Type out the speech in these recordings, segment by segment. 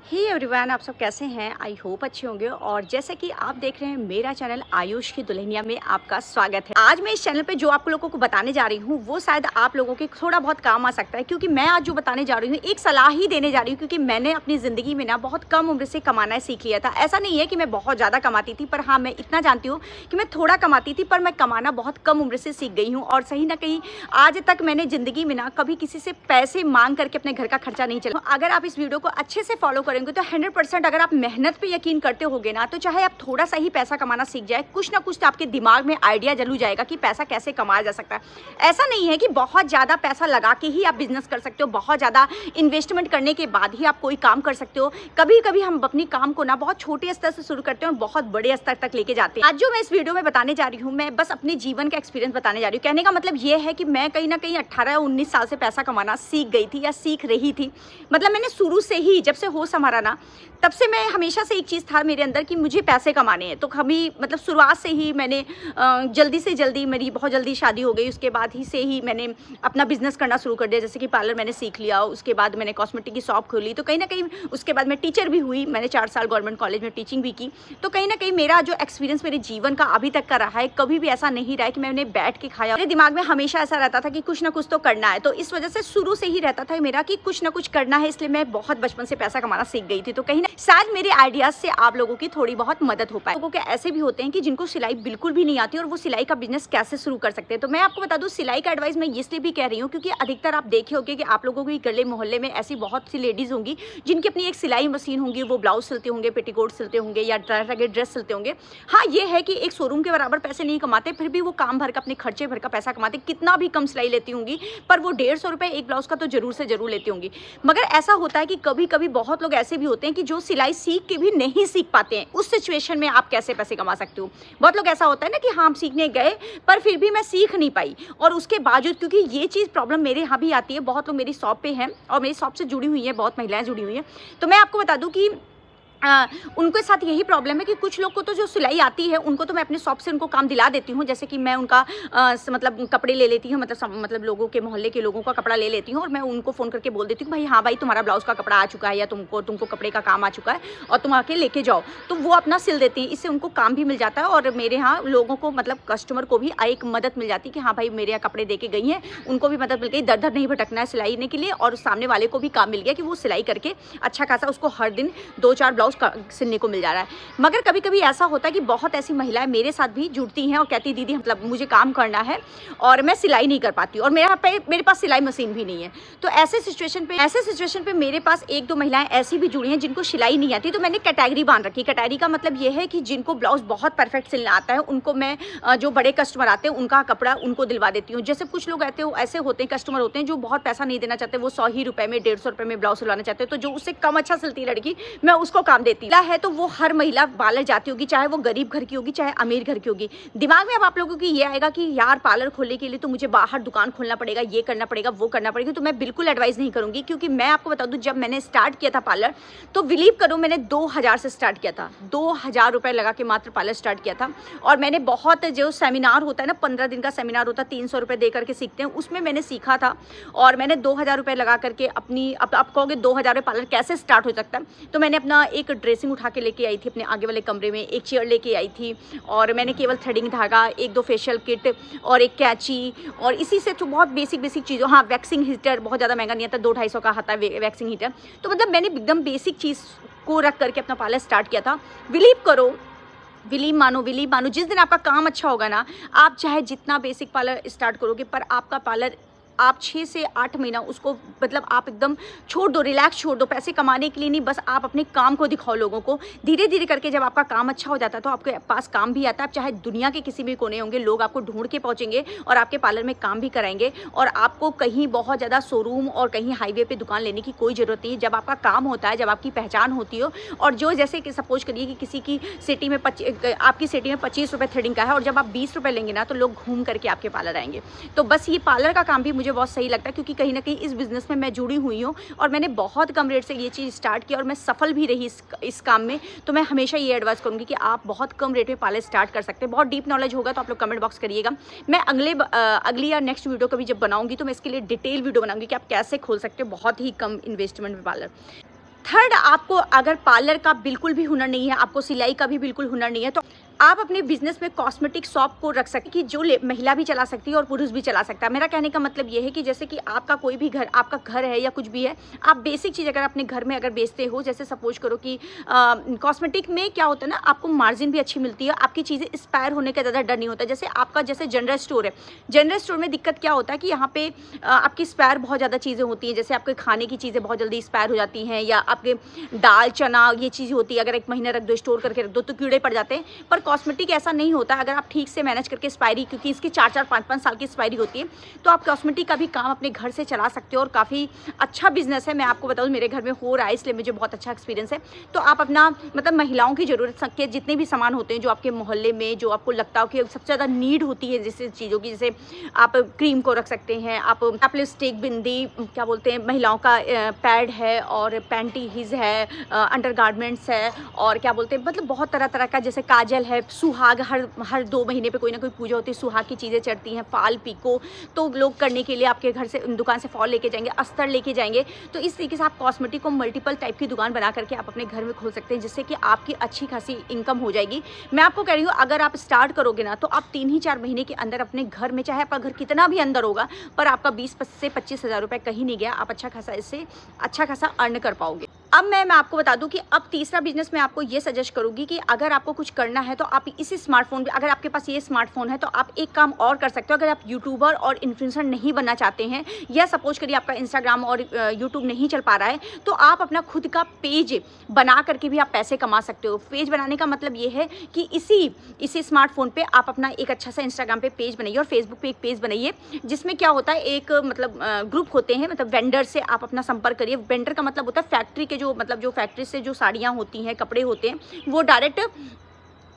Hey everyone, आप सब कैसे हैं? आई होप अच्छे होंगे। और जैसे कि आप देख रहे हैं मेरा चैनल आयुष की दुल्हनिया में आपका स्वागत है। आज मैं इस चैनल पे जो आप लोगों को बताने जा रही हूँ वो शायद आप लोगों के थोड़ा बहुत काम आ सकता है, क्योंकि मैं आज जो बताने जा रही हूँ एक सलाह ही देने जा रही हूँ, क्योंकि मैंने अपनी ज़िंदगी में ना बहुत कम उम्र से कमाना सीख लिया था। ऐसा नहीं है कि मैं बहुत ज़्यादा कमाती थी, पर हाँ, मैं इतना जानती हूँ कि मैं थोड़ा कमाती थी, पर मैं कमाना बहुत कम उम्र से सीख गई हूँ। और सही ना कहीं आज तक मैंने ज़िंदगी में ना कभी किसी से पैसे मांग करके अपने घर का खर्चा नहीं चला। अगर आप इस वीडियो को अच्छे से फॉलो करेंगे तो 100% अगर आप मेहनत पे यकीन करते होगे ना, तो चाहे आप थोड़ा सा ही पैसा कमाना सीख जाए, कुछ ना कुछ तो आपके दिमाग में आइडिया जरूर जाएगा कि पैसा कैसे कमाया जा सकता है। ऐसा नहीं है कि बहुत ज़्यादा पैसा लगा के ही आप बिजनेस कर सकते हो, बहुत ज़्यादा इन्वेस्टमेंट करने के बाद ही आप कोई काम कर सकते हो। कभी कभी हम अपनी काम को ना बहुत छोटे स्तर से शुरू करते हैं और बहुत बड़े स्तर तक लेके जाते हैं। आज जो मैं इस वीडियो में बताने जा रही हूँ, मैं बस अपने जीवन का एक्सपीरियंस बताने जा रही हूँ। कहने का मतलब ये है कि मैं कहीं ना कहीं 18-19 साल से पैसा कमाना सीख गई थी या सीख रही थी। मतलब मैंने शुरू से ही, जब से होश हमारा ना, तब से मैं हमेशा से एक चीज़ था मेरे अंदर कि मुझे पैसे कमाने हैं। तो कभी मतलब शुरुआत से ही मैंने जल्दी से जल्दी, मेरी बहुत जल्दी शादी हो गई, उसके बाद ही से ही मैंने अपना बिजनेस करना शुरू कर दिया। जैसे कि पार्लर मैंने सीख लिया, उसके बाद मैंने कॉस्मेटिक की शॉप खोली, तो कहीं ना कहीं उसके बाद मैं टीचर भी हुई। मैंने 4 साल गवर्नमेंट कॉलेज में टीचिंग भी की। तो कहीं ना कहीं मेरा जो एक्सपीरियंस मेरे जीवन का अभी तक का रहा है, कभी भी ऐसा नहीं रहा है कि मैंने बैठ के खाया। मेरे दिमाग में हमेशा ऐसा रहता था कि कुछ ना कुछ तो करना है। तो इस वजह से शुरू से ही रहता था मेरा कि कुछ ना कुछ करना है, इसलिए मैं बहुत बचपन से पैसा कमाना सीख गई थी। तो कहीं ना शायद मेरे आइडियाज से आप लोगों की थोड़ी बहुत मदद हो पाए। लोगों के ऐसे भी होते हैं कि जिनको सिलाई बिल्कुल भी नहीं आती और वो सिलाई का बिजनेस कैसे शुरू कर सकते हैं। तो मैं आपको बता दूं, सिलाई का एडवाइस मैं इसलिए भी कह रही हूँ क्योंकि अधिकतर आप देखे होंगे कि आप लोगों के गले मोहल्ले में ऐसी बहुत सी लेडीज होंगी जिनकी अपनी एक सिलाई मशीन होंगी, वो ब्लाउज सिलते होंगे, पेटीकोट सिलते होंगे या तरह के ड्रेस सिलते होंगे। हाँ, ये है कि एक शोरूम के बराबर पैसे नहीं कमाते, फिर भी वो काम भर का, अपने खर्चे भर का पैसा कमाते। कितना भी कम सिलाई लेती होंगी, पर वो 150 रुपये एक ब्लाउज का तो जरूर से जरूर लेती होंगी। मगर ऐसा होता है कि कभी कभी बहुत लोग ऐसे भी होते हैं कि जो सिलाई सीख के भी नहीं सीख पाते हैं। उस सिचुएशन में आप कैसे पैसे कमा सकते हो? बहुत लोग ऐसा होता है ना कि हाँ, हम सीखने गए पर फिर भी मैं सीख नहीं पाई, और उसके बावजूद, क्योंकि ये चीज़ प्रॉब्लम मेरे यहाँ भी आती है। बहुत लोग मेरी शॉप पे हैं और मेरी शॉप से जुड़ी हुई हैं, बहुत महिलाएं जुड़ी हुई हैं। तो मैं आपको बता दूं कि उनके साथ यही प्रॉब्लम है कि कुछ लोग को तो जो सिलाई आती है उनको तो मैं अपने शॉप से उनको काम दिला देती हूँ। जैसे कि मैं उनका मतलब कपड़े ले लेती हूँ, मतलब लोगों के मोहल्ले के लोगों का कपड़ा ले लेती हूँ और मैं उनको फ़ोन करके बोल देती हूँ, भाई हाँ भाई, तुम्हारा ब्लाउज़ का कपड़ा आ चुका है या तुमको कपड़े का काम आ चुका है और तुम आके लेके जाओ। तो वो अपना सिल देती हैं, इससे उनको काम भी मिल जाता है और मेरे यहाँ लोगों को, मतलब कस्टमर को भी एक मदद मिल जाती है कि हाँ भाई, मेरे यहाँ कपड़े दे के गई हैं, उनको भी मदद मिल गई, दर दर नहीं भटकना है सिलाईने के लिए, और सामने वाले को भी काम मिल गया कि वो सिलाई करके अच्छा खासा उसको हर दिन 2-4 ब्लाउज सिलने को मिल जा रहा है। मगर कभी कभी ऐसा होता है कि बहुत ऐसी महिलाएं मेरे साथ भी जुड़ती हैं और कहती, दीदी मतलब मुझे काम करना है और मैं सिलाई नहीं कर पाती और मेरे पास सिलाई मशीन भी नहीं है। तो ऐसे सिचुएशन पे मेरे पास 1-2 महिलाएं ऐसी भी जुड़ी हैं जिनको सिलाई नहीं आती। तो मैंने कैटेगरी बांध रखी। कैटेगरी का मतलब ये है कि जिनको ब्लाउज बहुत परफेक्ट सिलना आता है, उनको मैं जो बड़े कस्टमर आते हैं उनका कपड़ा उनको दिलवा देती हूँ। जैसे कुछ लोग ऐसे होते हैं, कस्टमर होते हैं जो बहुत पैसा नहीं देना चाहते, वो 100 ही रुपए में, 150 रुपए में ब्लाउज सिलवाना चाहते हैं। तो जो उससे कम अच्छा सिलती है लड़की, मैं उसको काम देती है। तो वो हर महिला पार्लर जाती होगी, चाहे वो गरीब घर की होगी चाहे अमीर घर की होगी। दिमाग में अब आप लोगों की ये आएगा कि यार, पार्लर खोलने के लिए तो मुझे बाहर दुकान खोलना पड़ेगा, ये करना पड़ेगा, वो करना पड़ेगा। तो मैं बिल्कुल एडवाइस नहीं करूंगी, क्योंकि मैं आपको बता दूं, जब मैंने स्टार्ट किया था पार्लर, तो बिलीव करो मैंने 2000 से स्टार्ट किया था। 2000 रुपए लगा के मात्र पार्लर स्टार्ट किया था। और मैंने बहुत, जो सेमिनार होता है ना, 15 दिन का सेमिनार होता है, 300 रुपए दे करके सीखते हैं, उसमें मैंने सीखा था। और मैंने 2000 रुपए लगा करके अपनी, अब आप कहोगे 2000 रुपये पार्लर कैसे स्टार्ट हो सकता है? तो मैंने अपना एक ड्रेसिंग उठा के लेके आई थी अपने आगे वाले कमरे में, एक चेयर लेके आई थी और मैंने केवल थ्रेडिंग धागा, 1-2 फेशियल किट और एक कैंची, और इसी से तो बहुत बेसिक चीज़ों, हाँ, वैक्सिंग हीटर बहुत ज़्यादा महंगा नहीं आता, 200-250 का आता है वैक्सिंग हीटर। तो मतलब मैंने एकदम बेसिक चीज़ को रख करके अपना पार्लर स्टार्ट किया था। बिलीव मानो, जिस दिन आपका काम अच्छा होगा ना, आप चाहे जितना बेसिक पार्लर स्टार्ट करोगे, पर आपका पार्लर आप 6 से 8 महीना उसको, मतलब आप एकदम छोड़ दो, रिलैक्स छोड़ दो, पैसे कमाने के लिए नहीं, बस आप अपने काम को दिखाओ लोगों को। धीरे धीरे करके जब आपका काम अच्छा हो जाता है तो आपके पास काम भी आता है। आप चाहे दुनिया के किसी भी कोने होंगे, लोग आपको ढूंढ के पहुंचेंगे और आपके पार्लर में काम भी कराएंगे, और आपको कहीं बहुत ज़्यादा शोरूम और कहीं हाईवे पे दुकान लेने की कोई ज़रूरत नहीं है। जब आपका काम होता है, जब आपकी पहचान होती हो, और जो, जैसे कि सपोज करिए कि किसी की सिटी में आपकी सिटी में 25 रुपये थ्रेडिंग का है, और जब आप 20 रुपये लेंगे ना, तो लोग घूम करके आपके पार्लर आएंगे। तो बस ये पार्लर का काम भी मुझे बहुत सही लगता है, क्योंकि कहीं ना कहीं इस बिज़नेस में मैं जुड़ी हुई हूँ और मैंने बहुत कम रेट से ये चीज़ स्टार्ट की और मैं सफल भी रही इस काम में। तो मैं हमेशा ये एडवाइस करूँगी कि आप बहुत कम रेट में पार्लर स्टार्ट कर सकते हैं। बहुत डीप नॉलेज होगा तो आप लोग कमेंट बॉक्स करिएगा। मैं अगली या नेक्स्ट वीडियो कभी जब बनाऊँगी तो मैं इसके लिए डिटेल वीडियो बनाऊँगी कि आप कैसे खोल सकते हो बहुत ही कम इन्वेस्टमेंट में पार्लर। थर्ड, आपको अगर पार्लर का बिल्कुल भी हुनर नहीं है, आपको सिलाई का भी बिल्कुल हुनर नहीं है, तो आप अपने बिजनेस में कॉस्मेटिक शॉप को रख सकते हैं कि जो महिला भी चला सकती है और पुरुष भी चला सकता है। मेरा कहने का मतलब ये है कि जैसे कि आपका कोई भी घर, आपका घर है या कुछ भी है, आप बेसिक चीज़ अगर अपने घर में अगर बेचते हो, जैसे सपोज करो कि कॉस्मेटिक में क्या होता है ना, आपको मार्जिन भी अच्छी मिलती है, आपकी चीज़ें एक्सपायर होने का ज़्यादा डर नहीं होता। जैसे आपका जैसे जनरल स्टोर है, जनरल स्टोर में दिक्कत क्या होता है कि यहाँ पे आपकी एक्सपायर बहुत ज़्यादा चीज़ें होती हैं, जैसे आपके खाने की चीज़ें बहुत जल्दी एक्सपायर हो जाती हैं, या आपके दाल चना ये चीज़ होती है, अगर 1 महीना रख दो, स्टोर करके रख दो तो कीड़े पड़ जाते हैं। पर कॉस्मेटिक ऐसा नहीं होता, अगर आप ठीक से मैनेज करके एक्सपायरी, क्योंकि इसकी 4-4 5-5 साल की एक्सपायरी होती है, तो आप कॉस्मेटिक का भी काम अपने घर से चला सकते हो और काफ़ी अच्छा बिजनेस है। मैं आपको बताऊँ, मेरे घर में हो रहा है, इसलिए मुझे बहुत अच्छा एक्सपीरियंस है। तो आप अपना मतलब महिलाओं की ज़रूरत के जितने भी सामान होते हैं, जो आपके मोहल्ले में जो आपको लगता हो कि सबसे ज़्यादा नीड होती है जैसे चीज़ों की, जैसे आप क्रीम को रख सकते हैं, आप लिपस्टिक, बिंदी, क्या बोलते हैं, महिलाओं का पैड है और पैंटीज है, अंडरगारमेंट्स है, और क्या बोलते हैं, मतलब बहुत तरह तरह का, जैसे काजल है, सुहाग, हर 2 महीने पे कोई ना कोई पूजा होती है, सुहाग की चीज़ें चढ़ती हैं, फाल, पीको, तो लोग करने के लिए आपके घर से दुकान से फॉल लेके जाएंगे, अस्तर लेके जाएंगे। तो इस तरीके से आप कॉस्मेटिक को मल्टीपल टाइप की दुकान बना करके आप अपने घर में खोल सकते हैं, जिससे कि आपकी अच्छी खासी इनकम हो जाएगी। मैं आपको कह रही हूँ, अगर आप स्टार्ट करोगे ना, तो आप 3 ही 4 महीने के अंदर अपने घर में, चाहे आपका घर कितना भी अंदर होगा, पर आपका 20 से 25 हज़ार रुपये कहीं नहीं गया, आप अच्छा खासा इससे अच्छा खासा अर्न कर पाओगे। अब मैं आपको बता दूं कि अब तीसरा बिजनेस मैं आपको ये सजेस्ट करूंगी कि अगर आपको कुछ करना है तो आप इसी स्मार्टफोन पे, अगर आपके पास ये स्मार्टफोन है तो आप एक काम और कर सकते हो। अगर आप यूट्यूबर और इन्फ्लुएंसर नहीं बनना चाहते हैं, या सपोज करिए आपका इंस्टाग्राम और यूट्यूब नहीं चल पा रहा है, तो आप अपना खुद का पेज बना करके भी आप पैसे कमा सकते हो। पेज बनाने का मतलब ये है कि इसी स्मार्टफोन पे आप अपना एक अच्छा सा इंस्टाग्राम पे पेज बनाइए और फेसबुक पे एक पेज बनाइए, जिसमें क्या होता है, एक मतलब ग्रुप होते हैं, मतलब वेंडर से आप अपना संपर्क करिए। वेंडर का मतलब होता है फैक्ट्री के जो फैक्ट्री से जो साड़ियाँ होती हैं, कपड़े होते हैं, वो डायरेक्ट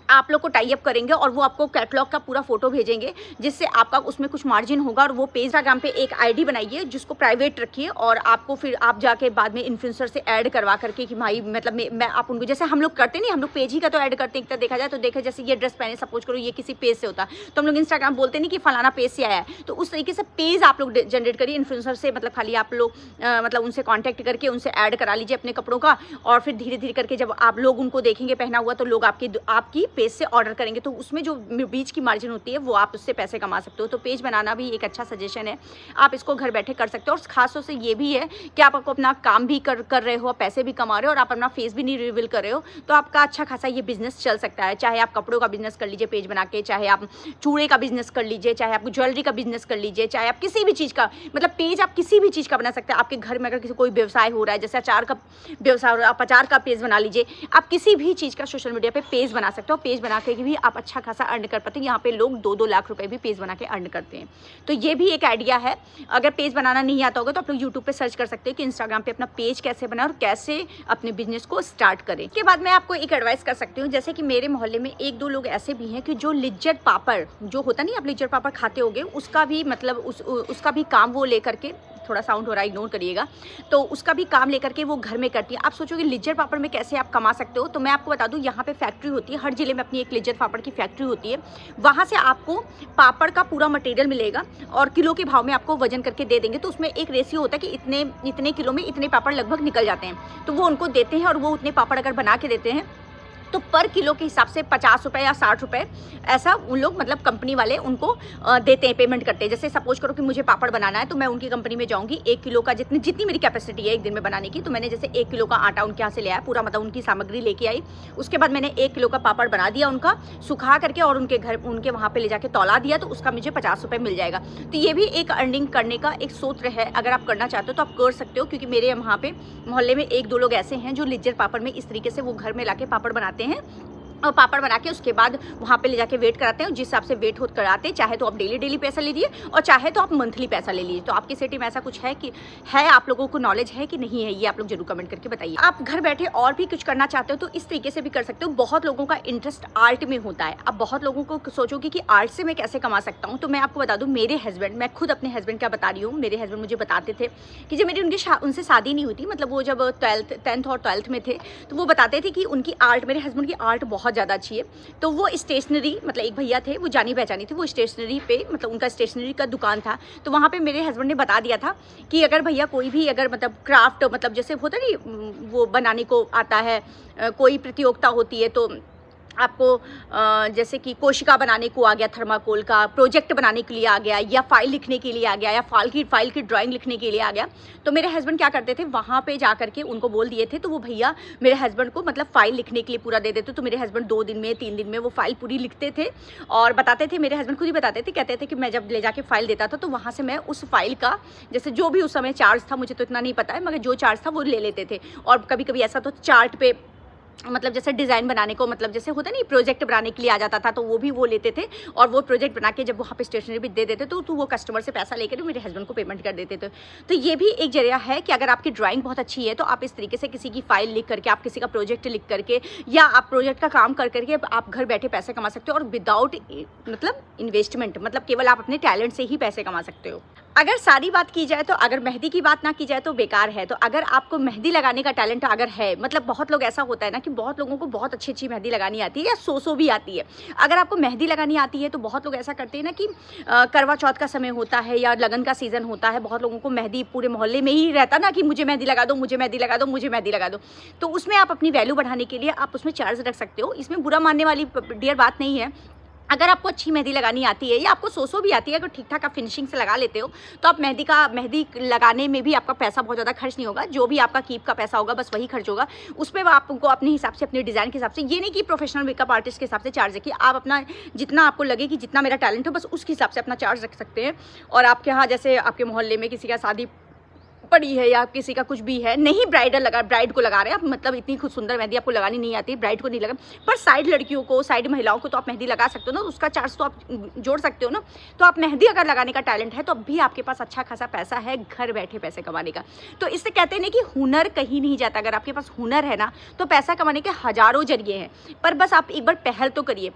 आप लोग को टाई अप करेंगे और वो आपको कैटलॉग का पूरा फोटो भेजेंगे, जिससे आपका उसमें कुछ मार्जिन होगा। और वो पेज इंस्टाग्राम पे एक आईडी बनाइए जिसको प्राइवेट रखिए, और आपको फिर आप जाके बाद में इन्फ्लुएंसर से ऐड करवा करके कि भाई मतलब मैं आप उनको, जैसे हम लोग करते नहीं, हम लोग पेज ही का तो ऐड करते हैं, एक तरह देखा जाए तो। देखा जैसे ये ड्रेस पहने, सपोज करो ये किसी पेज से होता है, तो हम लोग इंस्टाग्राम बोलते नहीं कि फलाना पेज से आया है, तो उस तरीके से पेज आप लोग जनरेट करिए इन्फ्लुएंसर से। मतलब खाली आप लोग मतलब उनसे कॉन्टैक्ट करके उनसे ऐड करा लीजिए अपने कपड़ों का, और फिर धीरे धीरे करके जब आप लोग उनको देखेंगे पहना हुआ, तो लोग आपकी पेज से ऑर्डर करेंगे, तो उसमें जो बीच की मार्जिन होती है वो आप उससे पैसे कमा सकते हो। तो पेज बनाना भी एक अच्छा सजेशन है, आप इसको घर बैठे कर सकते हो। और खासतौर से ये भी है कि आप आपको अपना काम भी कर रहे हो, पैसे भी कमा रहे हो, और आप अपना फेस भी नहीं रिवील कर रहे हो, तो आपका अच्छा खासा ये बिजनेस चल सकता है। चाहे आप कपड़ों का बिजनेस कर लीजिए पेज बना के, चाहे आप चूड़े का बिजनेस कर लीजिए, चाहे आप ज्वेलरी का बिजनेस कर लीजिए, चाहे आप किसी भी चीज़ का, मतलब पेज आप किसी भी चीज़ का बना सकते हैं। आपके घर में अगर किसी कोई व्यवसाय हो रहा है, जैसे अचार का व्यवसाय हो रहा है, आप अचार का पेज बना लीजिए। आप किसी भी चीज़ का सोशल मीडिया पे पेज बना सकते हो, पेज बना के भी आप अच्छा खासा अर्न कर पाते हैं। यहाँ पे लोग 2-2 लाख रुपए भी पेज बना के अर्न करते हैं। तो ये भी एक आइडिया है। अगर पेज बनाना नहीं आता होगा तो आप लोग यूट्यूब पे सर्च कर सकते हैं कि इंस्टाग्राम पे अपना पेज कैसे बनाएं और कैसे अपने बिजनेस को स्टार्ट करें। इसके बाद मैं आपको एक एडवाइस कर सकती हूँ, जैसे कि मेरे मोहल्ले में 1-2 लोग ऐसे भी हैं कि जो लिज्जत पापड़ जो होता नहीं, आप लिज्जत पापड़ खाते होगे, उसका भी मतलब उसका भी काम वो लेकर के, थोड़ा साउंड हो रहा है इग्नोर करिएगा, तो उसका भी काम लेकर के वो घर में करती है। आप सोचोगे लिज्जत पापड़ में कैसे आप कमा सकते हो, तो मैं आपको बता दूं, यहाँ पे फैक्ट्री होती है, हर जिले में अपनी एक लिज्जत पापड़ की फैक्ट्री होती है। वहाँ से आपको पापड़ का पूरा मटेरियल मिलेगा और किलो के भाव में आपको वजन करके दे देंगे। तो उसमें एक रेशियो होता है कि इतने किलो में इतने पापड़ लगभग निकल जाते हैं, तो वो उनको देते हैं, और वो उतने पापड़ अगर बना के देते हैं तो पर किलो के हिसाब से 50 रुपये या 60 रुपये ऐसा उन लोग, मतलब कंपनी वाले उनको देते हैं, पेमेंट करते हैं। जैसे सपोज करो कि मुझे पापड़ बनाना है, तो मैं उनकी कंपनी में जाऊंगी, 1 किलो का जितनी मेरी कैपेसिटी है एक दिन में बनाने की, तो मैंने जैसे 1 किलो का आटा उनके यहाँ से ले आया पूरा, मतलब उनकी सामग्री लेके आई। उसके बाद मैंने 1 किलो का पापड़ बना दिया उनका, सुखा करके, और उनके वहाँ पर ले जाके तौला दिया, तो उसका मुझे 50 रुपये मिल जाएगा। तो ये भी एक अर्निंग करने का एक सूत्र है। अगर आप करना चाहते हो तो आप कर सकते हो, क्योंकि मेरे वहाँ पे मोहल्ले में 1-2 लोग ऐसे हैं जो लिज्जत पापड़ में इस तरीके से वो घर में लाके पापड़ बनाते हैं, और पापड़ बना के उसके बाद वहाँ पे ले जाके वेट कराते हैं। जिस हिसाब से वेट होत कराते हैं, चाहे तो आप डेली पैसा लीजिए और चाहे तो आप मंथली पैसा ले लीजिए। तो आपकी सिटी में ऐसा कुछ है कि है, आप लोगों को नॉलेज है कि नहीं है, ये आप लोग जरूर कमेंट करके बताइए। आप घर बैठे और भी कुछ करना चाहते हो तो इस तरीके से भी कर सकते हो। बहुत लोगों का इंटरेस्ट आर्ट में होता है। अब बहुत लोगों को सोचोगे कि आर्ट से मैं कैसे कमा सकता हूँ, तो मैं आपको बता दूँ, मेरे हस्बैंड, मैं खुद अपने हस्बैंड का बता रही हूँ, मेरे हस्बैंड मुझे बताते थे कि जब मेरी उनसे शादी नहीं हुई थी, मतलब वो जब 10th और 12th में थे, तो वो बताते थे कि उनकी आर्ट, मेरे हस्बैंड की आर्ट बहुत बहुत ज़्यादा अच्छी है। तो वो स्टेशनरी मतलब एक भैया थे, वो जानी पहचानी थी, वो स्टेशनरी पे मतलब उनका स्टेशनरी का दुकान था। तो वहाँ पे मेरे हस्बैंड ने बता दिया था कि अगर भैया कोई भी अगर मतलब क्राफ्ट मतलब जैसे होता नहीं वो बनाने को आता है, कोई प्रतियोगिता होती है तो आपको जैसे कि कोशिका बनाने को आ गया, थर्माकोल का प्रोजेक्ट बनाने के लिए आ गया, या फाइल लिखने के लिए आ गया, या फाइल की ड्राइंग लिखने के लिए आ गया, तो मेरे हस्बैंड क्या करते थे वहाँ पे जा करके उनको बोल दिए थे, तो वो भैया मेरे हस्बैंड को मतलब फाइल लिखने के लिए पूरा दे देते। तो मेरे हस्बैंड 2 दिन में 3 दिन में वो फाइल पूरी लिखते थे और बताते थे। मेरे हस्बैंड खुद ही बताते थे, कहते थे कि मैं जब ले जाके फाइल देता था तो वहाँ से मैं उस फाइल का जैसे जो भी उस समय चार्ज था, मुझे तो इतना नहीं पता है, मगर जो चार्ज था वो ले लेते थे। और कभी कभी ऐसा तो चार्ट पे मतलब जैसे डिज़ाइन बनाने को मतलब जैसे होता नहीं प्रोजेक्ट बनाने के लिए आ जाता था, तो वो भी वो लेते थे और वो प्रोजेक्ट बना के जब वहाँ पे स्टेशनरी भी दे देते तो वो कस्टमर से पैसा लेकर मेरे हस्बैंड को पेमेंट कर देते थे। तो ये भी एक जरिया है कि अगर आपकी ड्राइंग बहुत अच्छी है तो आप इस तरीके से किसी की फाइल लिख करके, आप किसी का प्रोजेक्ट लिख करके या आप प्रोजेक्ट का काम कर करके आप घर बैठे पैसे कमा सकते हो और विदाउट मतलब इन्वेस्टमेंट, मतलब केवल आप अपने टैलेंट से ही पैसे कमा सकते हो। अगर सारी बात की जाए तो अगर मेहंदी की बात ना की जाए तो बेकार है। तो अगर आपको मेहंदी लगाने का टैलेंट अगर है, मतलब बहुत लोग ऐसा होता है ना कि बहुत लोगों को बहुत अच्छी मेहंदी लगानी आती है या सो भी आती है। अगर आपको मेहंदी लगानी आती है तो बहुत लोग ऐसा करते हैं ना कि करवा चौथ का समय होता है या लगन का सीज़न होता है, बहुत लोगों को मेहंदी पूरे मोहल्ले में ही रहता ना कि मुझे मेहंदी लगा दो, मुझे मेहंदी लगा दो, मुझे मेहंदी लगा दो। तो उसमें आप अपनी वैल्यू बढ़ाने के लिए आप उसमें चार्ज रख सकते हो। इसमें बुरा मानने वाली डियर बात नहीं है। अगर आपको अच्छी मेहंदी लगानी आती है या आपको सो भी आती है, अगर ठीक ठाक आप फिनिशिंग से लगा लेते हो तो आप मेहंदी लगाने में भी आपका पैसा बहुत ज़्यादा खर्च नहीं होगा। जो भी आपका कीप का पैसा होगा बस वही खर्च होगा। उसमें आपको अपने हिसाब से, अपने डिज़ाइन के हिसाब से, ये नहीं कि प्रोफेशनल मेकअप आर्टिस्ट के हिसाब से चार्ज रखिए। आप अपना जितना आपको लगे कि जितना मेरा टैलेंट हो बस उसके हिसाब से अपना चार्ज रख सकते हैं। और आपके यहाँ जैसे आपके मोहल्ले में किसी का शादी पड़ी है या किसी का कुछ भी है, नहीं ब्राइड को लगा रहे हैं आप, मतलब इतनी खूब सुंदर मेहंदी आपको लगानी नहीं आती, ब्राइड को नहीं लगा, पर साइड लड़कियों को, साइड महिलाओं को तो आप मेहंदी लगा सकते हो ना, उसका चार्ज तो आप जोड़ सकते हो ना। तो आप मेहंदी अगर लगाने का टैलेंट है तो अब भी आपके पास अच्छा खासा पैसा है घर बैठे पैसे कमाने का। तो इससे कहते हैं ना कि हुनर कहीं नहीं जाता। अगर आपके पास हुनर है ना तो पैसा कमाने के हजारों जरिए हैं, पर बस आप एक बार पहल तो करिए।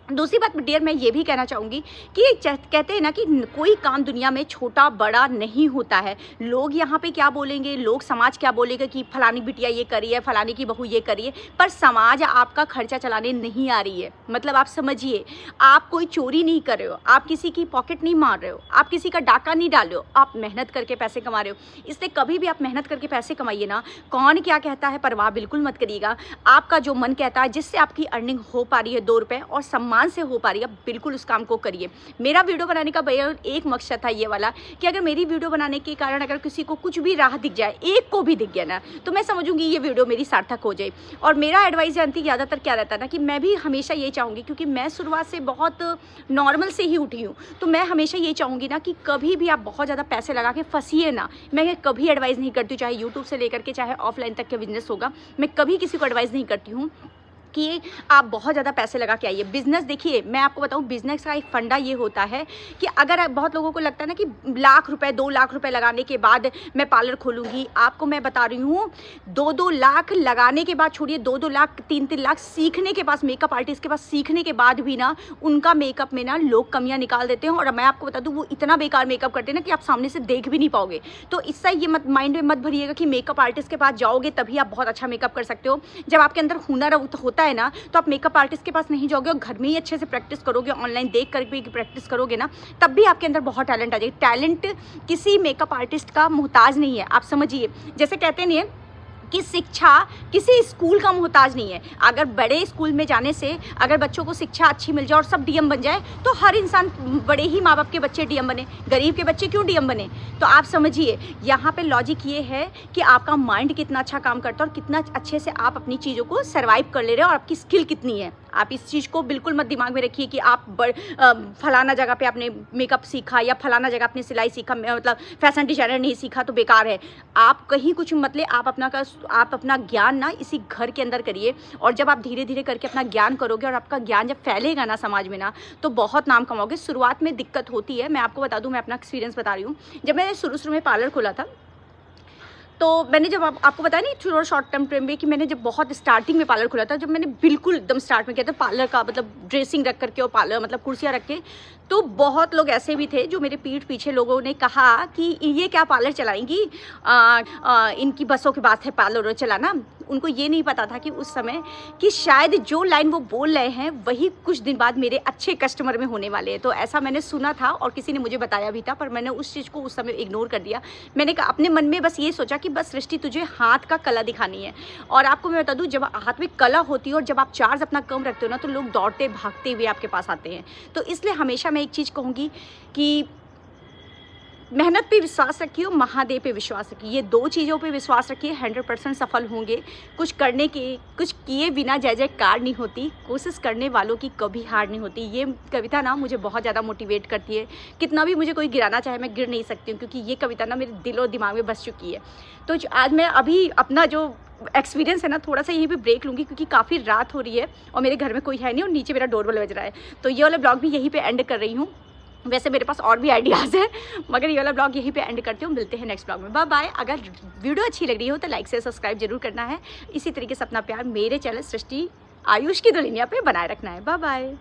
दूसरी बात डियर मैं ये भी कहना चाहूँगी कि कहते हैं ना कि कोई काम दुनिया में छोटा बड़ा नहीं होता है। लोग यहाँ पे क्या बोलेंगे, लोग समाज क्या बोलेगा कि फलानी बिटिया ये करी है, फलानी की बहू ये करी है, पर समाज आपका खर्चा चलाने नहीं आ रही है। मतलब आप समझिए, आप कोई चोरी नहीं कर रहे हो, आप किसी की पॉकेट नहीं मार रहे हो, आप किसी का डाका नहीं डाल रहे हो, आप मेहनत करके पैसे कमा रहे हो। इसलिए कभी भी आप मेहनत करके पैसे कमाइए ना, कौन क्या कहता है परवाह बिल्कुल मत करिएगा। आपका जो मन कहता है, जिससे आपकी अर्निंग हो पा रही है 2 रुपये और सम्मान से हो पा रही है, बिल्कुल उस काम को करिए। मेरा वीडियो बनाने का भैया एक मकसद था ये वाला कि अगर मेरी वीडियो बनाने के कारण अगर किसी को कुछ भी राह दिख जाए, एक को भी दिख गया ना, तो मैं समझूंगी ये वीडियो मेरी सार्थक हो जाए। और मेरा एडवाइस जानती ज़्यादातर क्या रहता है ना कि मैं भी हमेशा ये चाहूँगी, क्योंकि मैं शुरुआत से बहुत नॉर्मल से ही उठी हूँ, तो मैं हमेशा ये चाहूँगी ना कि कभी भी आप बहुत ज़्यादा पैसे लगा के फंसिए ना। मैं कभी एडवाइस नहीं करती हूँ, चाहे यूट्यूब से लेकर के चाहे ऑफलाइन तक का बिजनेस होगा, मैं कभी किसी को एडवाइस नहीं करती हूँ कि आप बहुत ज़्यादा पैसे लगा के आइए। बिज़नेस देखिए, मैं आपको बताऊं, बिज़नेस का एक फंडा ये होता है कि अगर बहुत लोगों को लगता है ना कि लाख रुपए 2 लाख रुपए लगाने के बाद मैं पार्लर खोलूँगी, आपको मैं बता रही हूँ 2-2 लाख लगाने के बाद, छोड़िए 2-2 लाख 3-3 लाख सीखने के पास, मेकअप आर्टिस्ट के पास सीखने के बाद भी ना उनका मेकअप में ना लोग कमियाँ निकाल देते हैं। और मैं आपको बता दूँ वो इतना बेकार मेकअप करते हैं ना कि आप सामने से देख भी नहीं पाओगे। तो इससे ये मत माइंड में मत भरिएगा कि मेकअप आर्टिस्ट के पास जाओगे तभी आप बहुत अच्छा मेकअप कर सकते हो। जब आपके अंदर हुनर होता है ना तो आप मेकअप आर्टिस्ट के पास नहीं जाओगे और घर में ही अच्छे से प्रैक्टिस करोगे, ऑनलाइन देख कर भी प्रैक्टिस करोगे ना, तब भी आपके अंदर बहुत टैलेंट आ जाएगा। टैलेंट किसी मेकअप आर्टिस्ट का मोहताज नहीं है, आप समझिए। जैसे कहते नहीं है कि शिक्षा किसी स्कूल का मोहताज नहीं है। अगर बड़े स्कूल में जाने से अगर बच्चों को शिक्षा अच्छी मिल जाए और सब डीएम बन जाए तो हर इंसान, बड़े ही माँ बाप के बच्चे डीएम बने, गरीब के बच्चे क्यों डीएम बने? तो आप समझिए यहाँ पे लॉजिक ये है कि आपका माइंड कितना अच्छा काम करता है और कितना अच्छे से आप अपनी चीज़ों को सर्वाइव कर ले रहे हो और आपकी स्किल कितनी है। आप इस चीज़ को बिल्कुल मत दिमाग में रखिए कि आप फलाना जगह पे आपने मेकअप सीखा या फलाना जगह आपने सिलाई सीखा, मतलब फैशन डिजाइनर नहीं सीखा तो बेकार है। आप कहीं कुछ मतलब आप अपना ज्ञान ना इसी घर के अंदर करिए। और जब आप धीरे धीरे करके अपना ज्ञान करोगे और आपका ज्ञान जब फैलेगा ना समाज में ना, तो बहुत नाम कमाओगे। शुरुआत में दिक्कत होती है, मैं आपको बता दूं, मैं अपना एक्सपीरियंस बता रही हूँ। जब मैंने शुरू में पार्लर खोला था तो मैंने जब आपको बताया नहीं थोड़ा शॉर्ट टर्म टाइम में कि मैंने जब बहुत स्टार्टिंग में पार्लर खोला था, जब मैंने बिल्कुल एकदम स्टार्ट में किया था पार्लर का, मतलब ड्रेसिंग रख करके और पार्लर मतलब कुर्सियाँ रख के, तो बहुत लोग ऐसे भी थे जो मेरे पीठ पीछे लोगों ने कहा कि ये क्या पार्लर चलाएंगी, इनकी बसों की बात है पार्लर चलाना। उनको ये नहीं पता था कि उस समय कि शायद जो लाइन वो बोल रहे हैं वही कुछ दिन बाद मेरे अच्छे कस्टमर में होने वाले हैं। तो ऐसा मैंने सुना था और किसी ने मुझे बताया भी था, पर मैंने उस चीज़ को उस समय इग्नोर कर दिया। मैंने कहा अपने मन में बस ये सोचा कि बस सृष्टि तुझे हाथ का कला दिखानी है। और आपको मैं बता दूँ, जब हाथ में कला होती है और जब आप चार्ज अपना कम रखते हो ना, तो लोग दौड़ते भागते हुए आपके पास आते हैं। तो इसलिए हमेशा मैं एक चीज़ कहूँगी कि मेहनत पे विश्वास रखिए और महादेव पे विश्वास रखिए। ये 2 चीज़ों पे विश्वास रखिए, 100% सफल होंगे। कुछ किए बिना जय जयकार नहीं होती, कोशिश करने वालों की कभी हार नहीं होती। ये कविता ना मुझे बहुत ज़्यादा मोटिवेट करती है। कितना भी मुझे कोई गिराना चाहे, मैं गिर नहीं सकती हूँ, क्योंकि ये कविता ना मेरे दिल और दिमाग में बस चुकी है। तो आज मैं अभी अपना जो एक्सपीरियंस है ना, थोड़ा सा यहीं पे ब्रेक लूँगी, क्योंकि काफ़ी रात हो रही है और मेरे घर में कोई है नहीं और नीचे मेरा डोरबेल बज रहा है। तो ये वाला ब्लॉग भी यहीं पे एंड कर रही हूँ। वैसे मेरे पास और भी आइडियाज़ हैं, मगर ये वाला ब्लॉग यहीं पे एंड करती हूँ। मिलते हैं नेक्स्ट ब्लॉग में। Bye bye. अगर वीडियो अच्छी लग रही हो तो लाइक से सब्सक्राइब जरूर करना है। इसी तरीके से अपना प्यार मेरे चैनल सृष्टि आयुष की दुल्हनिया पे बनाए रखना है। Bye bye.